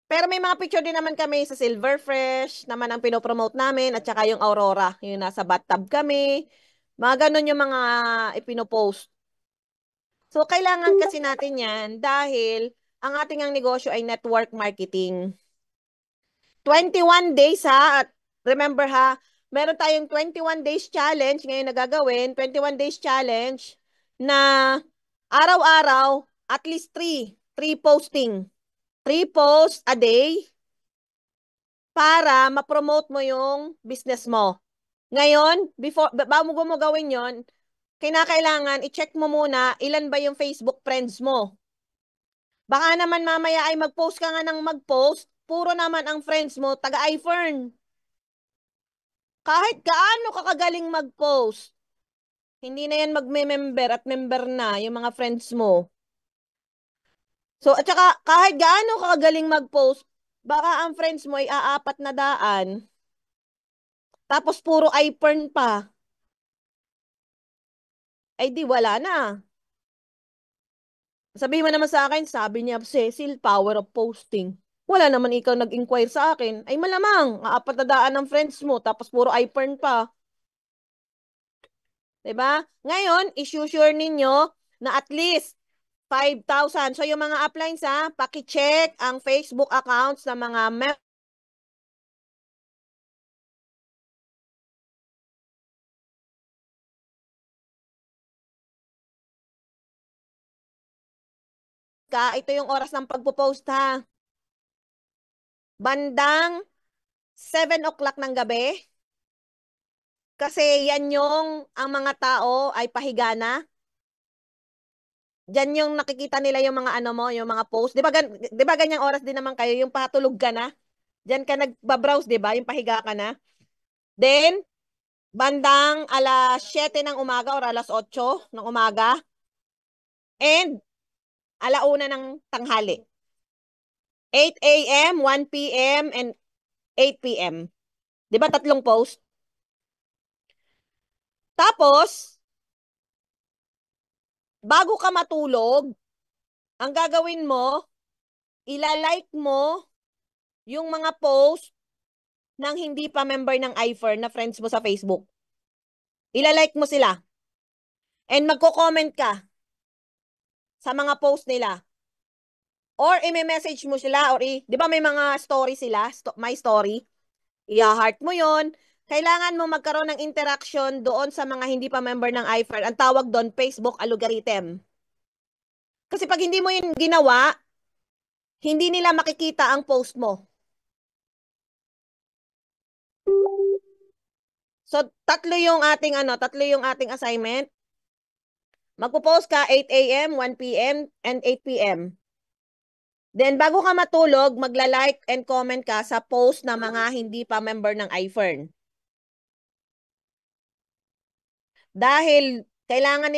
Pero may mga picture din naman kami sa Silver Fresh, naman ang pinopromote namin, at saka yung Aurora, yung nasa bathtub kami. Mga ganun yung mga ipinopost. So, kailangan kasi natin yan dahil ang ating negosyo ay network marketing. 21 days ha, at remember ha, meron tayong 21 days challenge ngayon na gagawin, 21 days challenge na araw-araw, at least 3 posting. 3 posts a day para ma-promote mo yung business mo. Ngayon, bago mo gawin yon, kinakailangan i-check mo muna ilan ba yung Facebook friends mo. Baka naman mamaya ay mag-post ka nga ng mag-post, puro naman ang friends mo, taga-iFern. Kahit gaano ka kagaling mag-post, hindi na yan magme-member at member na yung mga friends mo. So, at saka kahit gaano ka kagaling mag-post, baka ang friends mo ay aapat na daan. Tapos puro iPern pa. Ay di wala na. Sabihin mo naman sa akin, sabi niya, Cecil, power of posting. Wala naman ikaw nag-inquire sa akin. Ay malamang, aapat na daan ng friends mo, tapos puro iPern pa. Diba? Ngayon, issue sure ninyo na at least 5,000. So yung mga uplines ha, paki-check ang Facebook accounts ng mga ito yung oras ng pagpo-post ha. Bandang 7 o'clock ng gabi. Kasi yan yung ang mga tao ay pahiga na. Diyan yung nakikita nila yung mga ano mo, yung mga post. 'Di ba ganyang oras din naman kayo yung patulog ka na? Diyan ka nagba-browse, 'di ba? Yung pahiga ka na. Then bandang alas 7 ng umaga or alas 8 ng umaga and alauna ng tanghali. 8 a.m., 1 p.m., and 8 p.m. 'Di ba tatlong post? Tapos, bago ka matulog, ang gagawin mo, ilalike mo yung mga post ng hindi pa member ng iFern na friends mo sa Facebook. Ilalike mo sila. And magko-comment ka sa mga post nila. Or i-message mo sila or di ba may mga story sila, my story. I-heart mo 'yon. Kailangan mo magkaroon ng interaction doon sa mga hindi pa member ng iFern. Ang tawag doon Facebook algorithm. Kasi pag hindi mo 'yun ginawa, hindi nila makikita ang post mo. So tatlo yung ating assignment. Magpo-post ka 8 a.m., 1 p.m., and 8 p.m. Then, bago ka matulog, magla-like and comment ka sa post na mga hindi pa member ng iFern. Dahil kailangan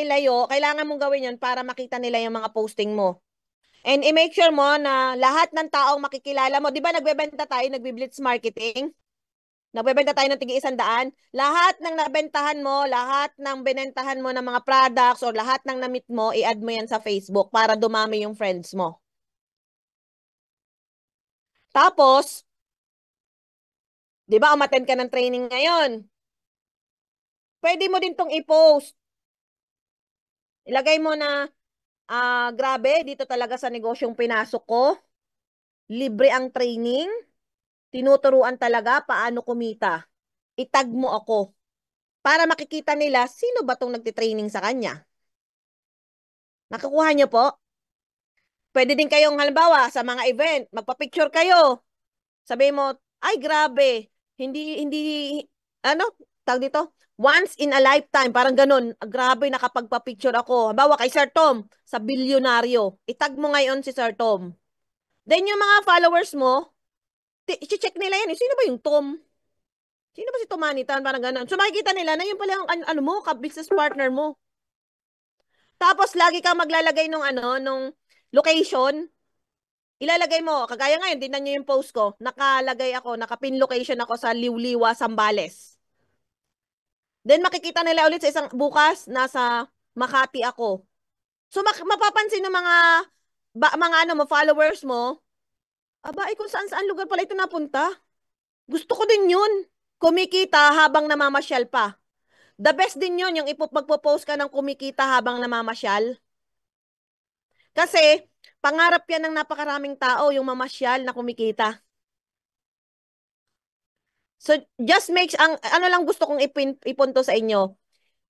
mong gawin yon para makita nila yung mga posting mo. And i-make sure mo na lahat ng taong makikilala mo, di ba nagbebenta tayo, nagbi-blitz marketing? Nagbebenta tayo ng tig-100. Lahat ng nabentahan mo, lahat ng binentahan mo ng mga products or lahat ng na-meet mo, i-add mo yan sa Facebook para dumami yung friends mo. Tapos, di ba umattend ka ng training ngayon? Pwede mo din tong i-post. Ilagay mo na, grabe, dito talaga sa negosyong pinasok ko. Libre ang training. Tinuturuan talaga paano kumita. Itag mo ako. Para makikita nila, sino ba tong nagtitraining sa kanya? Nakukuha niyo po? Pwede din kayong halimbawa sa mga event, magpa-picture kayo. Sabi mo, ay grabe, hindi, tawag dito, once in a lifetime, parang ganun, grabe nakapagpa-picture ako. Halimbawa kay Sir Tom, sa bilyonaryo, itag mo ngayon si Sir Tom. Then yung mga followers mo, i-check nila yan, sino ba yung Tom? Sino ba si Tomanitan? Parang ganun. So makikita nila na yun pala yung ano mo, business partner mo. Tapos lagi kang maglalagay nung location. Ilalagay mo, kagaya ngayon, tingnan niyo yung post ko. Nakapin location ako sa Liwliwa, Zambales. Then makikita nila ulit sa bukas, nasa Makati ako. So mapapansin ng mga followers mo, aba, kung saan-saan lugar pala ito napunta. Gusto ko din yun. Kumikita habang namamasyal pa. The best din yun, yung magpo-post ka ng kumikita habang namamasyal. Kasi, pangarap yan ng napakaraming tao, yung mamasyal na kumikita. So, just ano lang gusto kong ipunto sa inyo.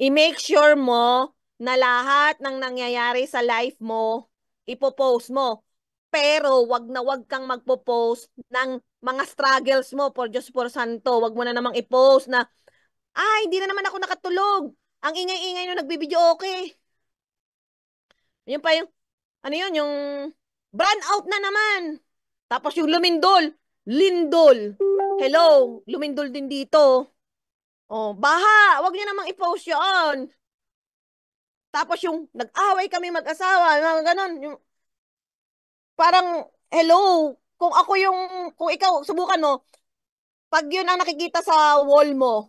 I-make sure mo na lahat ng nangyayari sa life mo, ipopost mo. Pero, wag na wag kang magpo-post ng mga struggles mo, por Diyos por Santo. Wag mo na namang i-post na, hindi na naman ako nakatulog. Ang ingay-ingay nung nagbibideo okay. Yun pa yung, yung brand out na naman. Tapos yung lumindol, lindol. Hello, lumindol din dito. Oh, baha, wag niyo namang i-post 'yon. Tapos yung nag-away kami mag-asawa, mga ganon. Yung, parang, hello, kung ikaw, subukan mo, pag yun ang nakikita sa wall mo,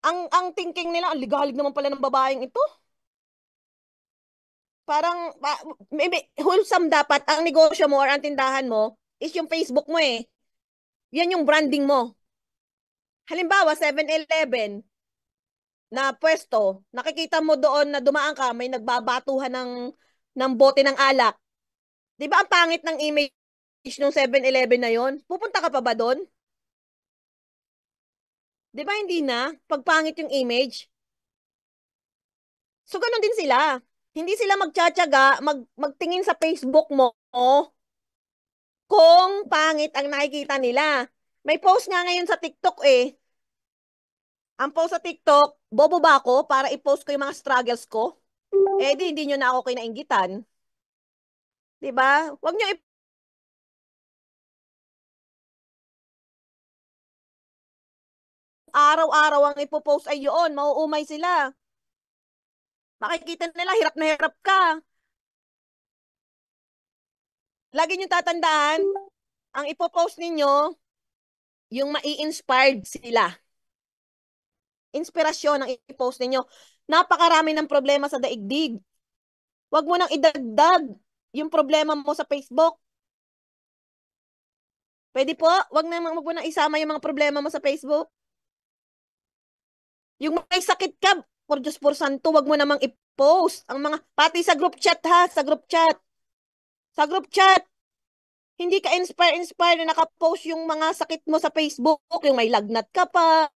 ang thinking nila, ang ligalig naman pala ng babaeng ito. Parang, maybe, wholesome dapat, ang negosyo mo or ang tindahan mo, is yung Facebook mo eh. Yan yung branding mo. Halimbawa, 7-Eleven, na pwesto, nakikita mo doon na dumaan ka, may nagbabatuhan ng bote ng alak. Di ba ang pangit ng image ng 7-Eleven na yon? Pupunta ka pa ba doon? Di ba hindi na? Pagpangit yung image. So, ganun din sila. Hindi sila magtsatsaga, magtingin sa Facebook mo kung pangit ang nakikita nila. May post nga ngayon sa TikTok eh. Ang post sa TikTok, bobo ba ako para i-post ko yung mga struggles ko? Eh di, hindi nyo na ako kinainggitan. Diba? Huwag nyo araw-araw ang ipopost ay yun, mauumay sila. Makikita nila, hirap na hirap ka. Lagi nyo tatandaan, ang ipopost ninyo, yung mai-inspired sila. Inspirasyon ang i-post ninyo. Napakarami ng problema sa daigdig. Huwag mo nang idagdag yung problema mo sa Facebook. Pwede po? Huwag mo nang isama yung mga problema mo sa Facebook. Yung may sakit ka, por Diyos por santo, huwag mo namang i-post. Ang mga, pati sa group chat ha, sa group chat. Sa group chat. Hindi ka inspire na nakapost yung mga sakit mo sa Facebook, yung may lagnat ka pa.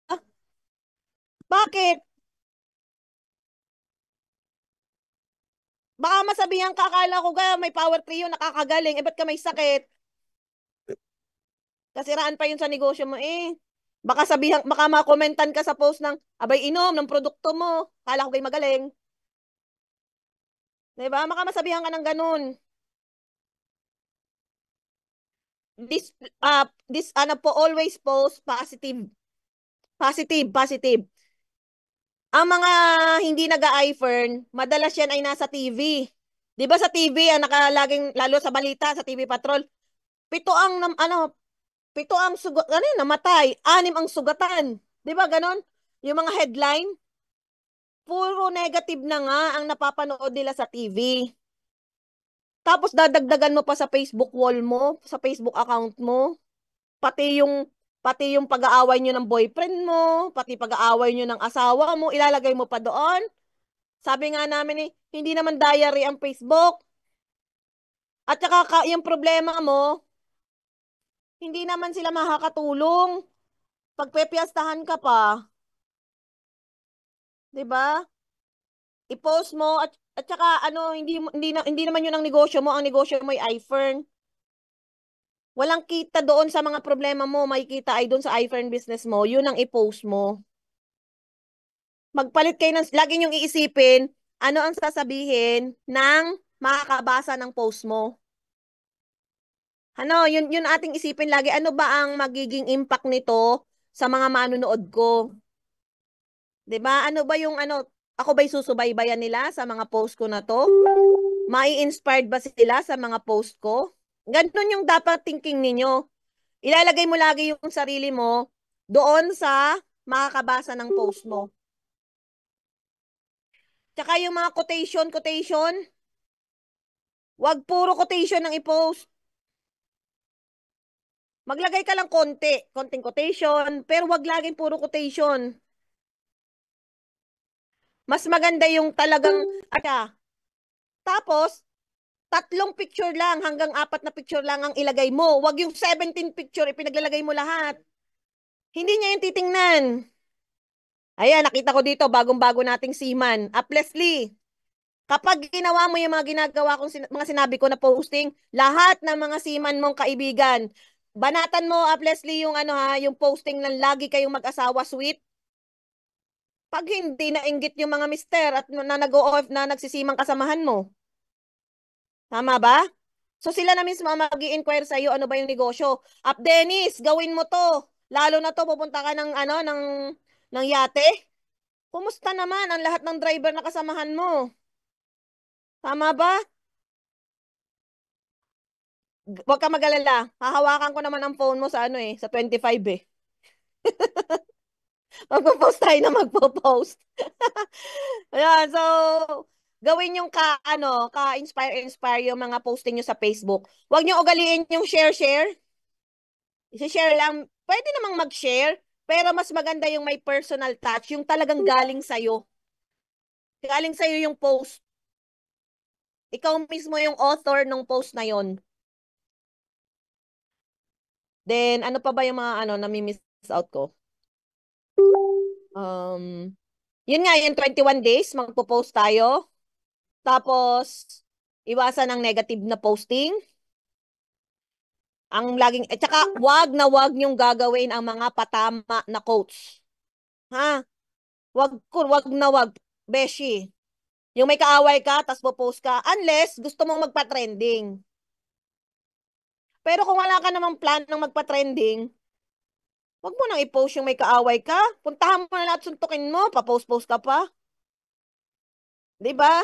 Bakit? Baka masabihan ka, akala ko ga, may power trio, nakakagaling. Eh, ba't ka may sakit? Kasiraan pa yun sa negosyo mo eh. Baka makomentan ka sa post ng, abay inom ng produkto mo. Akala ko gay magaling. Diba? Baka masabihan ka ng ganun. This ano po, always post positive. Positive. Ang mga hindi nag-iFern, madalas yan ay nasa TV. 'Di ba sa TV ang nakalaging lalo sa balita sa TV Patrol, pito ang sugat, namatay, 6 ang sugatan. 'Di ba ganon? Yung mga headline, puro negative na nga ang napapanood nila sa TV. Tapos dadagdagan mo pa sa Facebook wall mo, sa Facebook account mo, pati yung pati yung pag-aaway nyo ng boyfriend mo, pati pag-aaway nyo ng asawa mo, ilalagay mo pa doon. Sabi nga namin hindi naman diary ang Facebook. At saka yung problema mo, hindi naman sila makakatulong. Pagpepiyastahan ka pa, 'di ba? I-post mo at saka hindi naman 'yun ang negosyo mo, ang negosyo mo ay iFern. Walang kita doon sa mga problema mo, makikita ay doon sa iFern business mo, 'yun ang i-post mo. Magpalit kayo lagi niyong iisipin, ano ang sasabihin ng makakabasa ng post mo. Ano, yun ating isipin lagi, ano ba ang magiging impact nito sa mga manunood ko? 'Di ba? Ano ba yung ako ba'y susubaybayan nila sa mga post ko na to? Mai-inspired ba sila sa mga post ko? Ganun yung dapat thinking ninyo. Ilalagay mo lagi yung sarili mo doon sa makakabasa ng post mo. Tsaka yung mga quotation, wag puro quotation ang i-post. Maglagay ka lang konting quotation, pero wag laging puro quotation. Mas maganda yung talagang, tapos, 3 picture lang, hanggang 4 na picture lang ang ilagay mo. Wag yung 17 picture, ipinaglalagay mo lahat. Hindi niya yung titingnan. Ayan, nakita ko dito, bagong-bago nating seaman. Leslie, kapag ginawa mo yung mga ginagawa kong mga sinabi ko na posting, lahat ng mga seaman mong kaibigan, banatan mo, Leslie, yung yung posting ng lagi kayong mag-asawa sweet. Pag hindi nainggit yung mga mister at na nag-o-off na nagsisimang kasamahan mo. Tama ba? So sila na mismo mag-i-inquire sa iyo ano ba yung negosyo. Dennis, gawin mo to. Lalo na to pupunta ka ng yate. Kumusta naman ang lahat ng driver na kasamahan mo? Tama ba? Huwag ka mag-alala. Hahawakan ko naman ang phone mo sa sa 25 eh. Magpo-post tayo na magpo-post. Ayan, so gawin yung ka-inspire yung mga posting nyo sa Facebook. Huwag nyo ugaliin yung share. I-share lang. Pwede namang mag-share. Pero mas maganda yung may personal touch, yung talagang galing sa'yo. Galing sa'yo yung post. Ikaw mismo yung author ng post na yon. Then, ano pa ba yung mga nami-miss out ko? Yun nga, yung 21 days, magpo-post tayo. Tapos, iwasan ang negative na posting. Ang laging, at saka, wag niyong gagawin ang mga patama na quotes. Ha? Wag, beshi. Yung may kaaway ka, tapos po-post ka, unless gusto mong magpa-trending. Pero kung wala ka namang plan ng magpa-trending, wag mo nang i-post yung may kaaway ka. Puntahan mo na lahat, suntukin mo, pa-post-post ka pa. 'Di ba?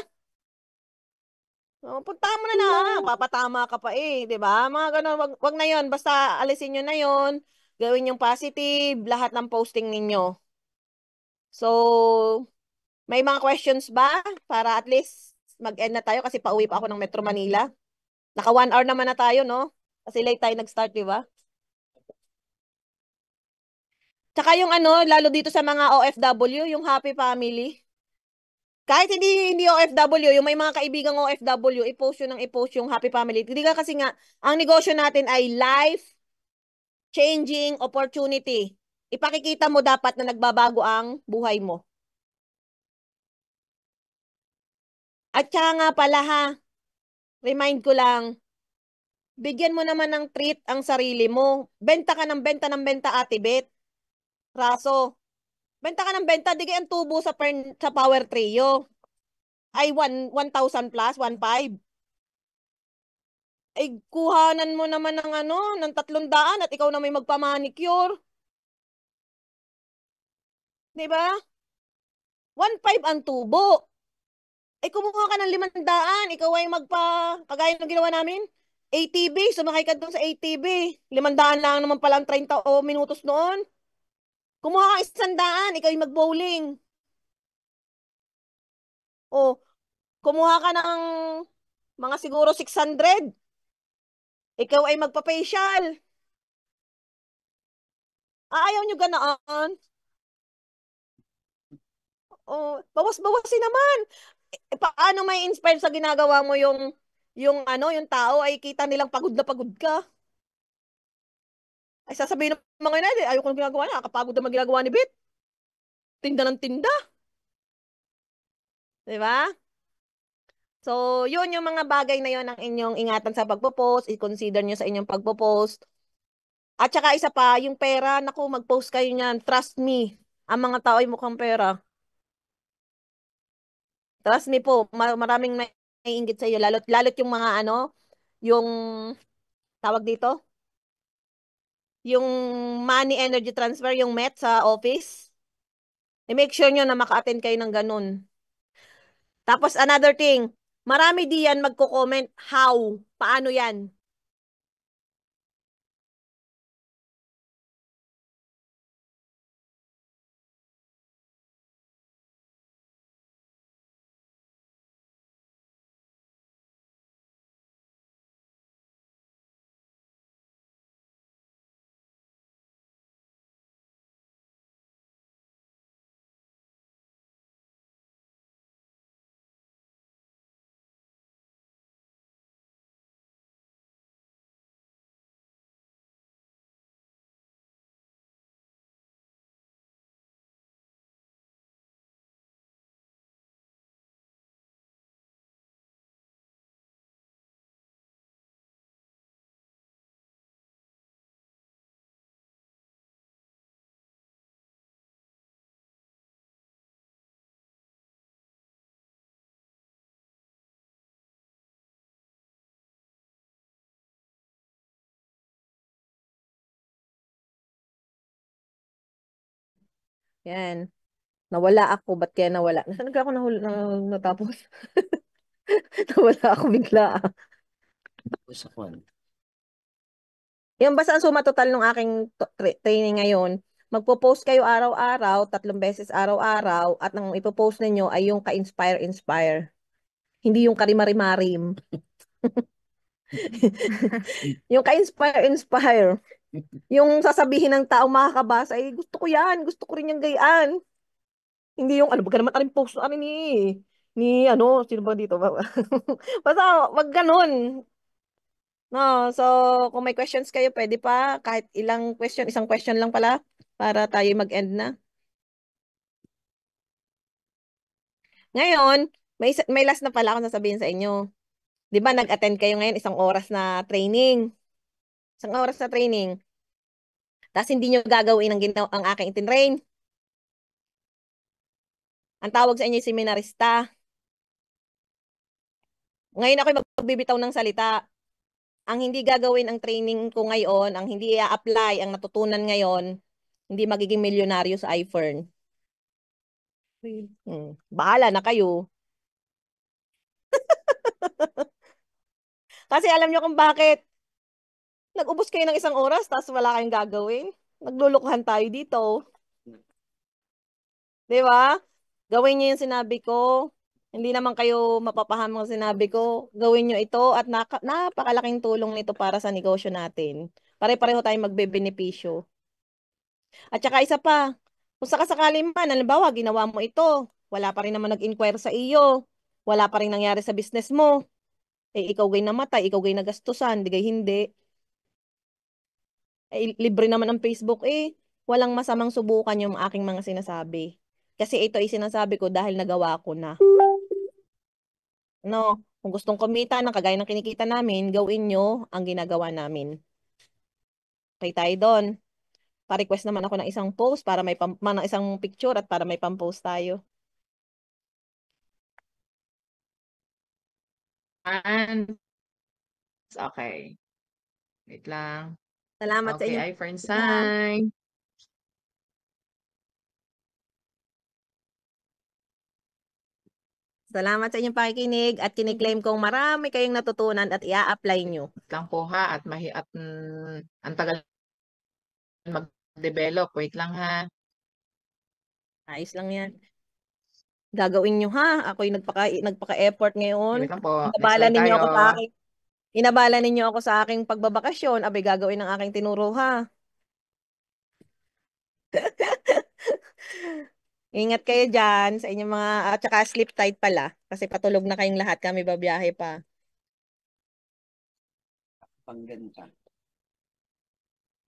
Puntahan mo na lang, papatama ka pa eh, 'di ba? Mga ganun, wag na 'yon, basta alisin niyo na 'yon. Gawin yung positive lahat ng posting ninyo. So, may mga questions ba para at least mag-end na tayo kasi pauwi pa ako ng Metro Manila. Naka 1 hour naman na tayo, no? Kasi late tayo nag-start, 'di ba? Tsaka yung lalo dito sa mga OFW, yung happy family. Kahit hindi OFW, yung may mga kaibigang OFW, i-post yun ng i-post yung happy family. Hindi ka kasi nga, ang negosyo natin ay life-changing opportunity. Ipakikita mo dapat na nagbabago ang buhay mo. At saka nga pala ha, remind ko lang, bigyan mo naman ng treat ang sarili mo. Benta ka ng benta ng benta, Ate Bet. Raso, benta ka ng benta, di ang tubo sa Power Trio. Ay 1,000 plus, 1,500. Ay kuhanan mo naman ng ng 300 at ikaw na may magpa-manicure. 'Di ba? 1,500 ang tubo. Ay kumuha ka ng 500, ikaw ay kagaya ng ginawa namin. ATV, sumakay ka doon sa ATV. 500 lang naman pala ang 30 o minutos noon. Kumuha ka 100, ikaw ay mag-bowling. O, kumuha ka ng mga siguro 600. Ikaw ay magpa-facial. Ayaw nyo ganaan. Oh, bawas-bawasin naman. Paano may inspire sa ginagawa mo yung tao ay kita nilang pagod na pagod ka. Ay sasabihin ng mga ina, ayaw ko nang ginagawa niya, kapagod na ginagawa ni Bit. Tinda ng tinda. 'Di ba? So, yun yung mga bagay na yun ang inyong ingatan sa pagpo-post, i-consider nyo sa inyong pagpo-post. At saka isa pa, yung pera, naku, mag-post kayo niyan. Trust me, ang mga tao ay mukhang pera. Trust me po, maraming may inggit sa iyo, lalo't yung mga yung tawag dito, yung money energy transfer, yung MET sa office. I-make sure nyo na maka-attend kayo ng ganun. Tapos another thing, marami diyan magko-comment how, paano yan. Yan. Nawala ako. Ba't kaya nawala? Nasaan ka ako natapos? Nawala ako bigla. Yung basta ang suma total ng aking training ngayon, magpo-post kayo araw-araw, 3 beses araw-araw, at ang ipopost ninyo ay yung ka-inspire. Hindi yung karimari-marim. Yung ka-inspire. Yung sasabihin ng taong makakabasa, ay gusto ko yan, gusto ko rin yung gayaan. Hindi yung, ano ba naman aling post ano ni ano, sino ba dito? Basta, wag ganun. No, so kung may questions kayo, pwede pa kahit ilang question, isang question lang pala para tayo mag-end na. Ngayon, may last na pala akong sasabihin sa inyo. 'Di ba nag-attend kayo ngayon isang oras na training? Isang oras na training. Tapos hindi nyo gagawin ang aking itinrain. Ang tawag sa inyo ay seminarista. Ngayon ako magbibitaw ng salita. Ang hindi gagawin ang training ko ngayon, ang hindi i-apply, ang natutunan ngayon, hindi magiging milyonaryo sa iFern. Bahala na kayo. Kasi alam nyo kung bakit. Nag-ubos kayo ng isang oras, tapos wala kayong gagawin. Naglulukuhan tayo dito. Di ba? Gawin nyo yung sinabi ko. Hindi naman kayo mapapahamak sa sinabi ko. Gawin nyo ito at napakalaking tulong nito para sa negosyo natin. Pare-pareho tayong magbebenepisyo. At saka isa pa, kung sakasakali man, halimbawa, ginawa mo ito, wala pa rin naman nag-inquire sa iyo, wala pa rin nangyari sa business mo, eh ikaw gay namatay, ikaw gay nagastusan, di gay hindi. Eh, libre naman ang Facebook eh. Walang masamang subukan yung aking mga sinasabi. Kasi ito ay sinasabi ko dahil nagawa ko na. No, kung gustong kumita ng kagaya ng kinikita namin, gawin nyo ang ginagawa namin. Okay tayo doon. Pa-request naman ako ng isang post para ng isang picture at para may pang-post tayo. And, okay. Wait lang. Salamat sa Okay, inyo. iFern sign. Salamat sa inyong pakikinig at kiniklaim kong marami kayong natutunan at ia-apply nyo. Lang po ha at ang tagal mag-develop. Wait lang ha. Ayos lang yan. Gagawin nyo ha. Ako'y nagpaka-effort ngayon. Wait lang po. Next Inabala slide ninyo tayo. ako sa aking Inabala ninyo ako sa aking pagbabakasyon. Abay, gagawin ng aking tinuro ha. Ingat kayo dyan sa inyong mga, at saka sleep tight pala. Kasi patulog na kayong lahat. Kami babiyahe pa. Pangganda.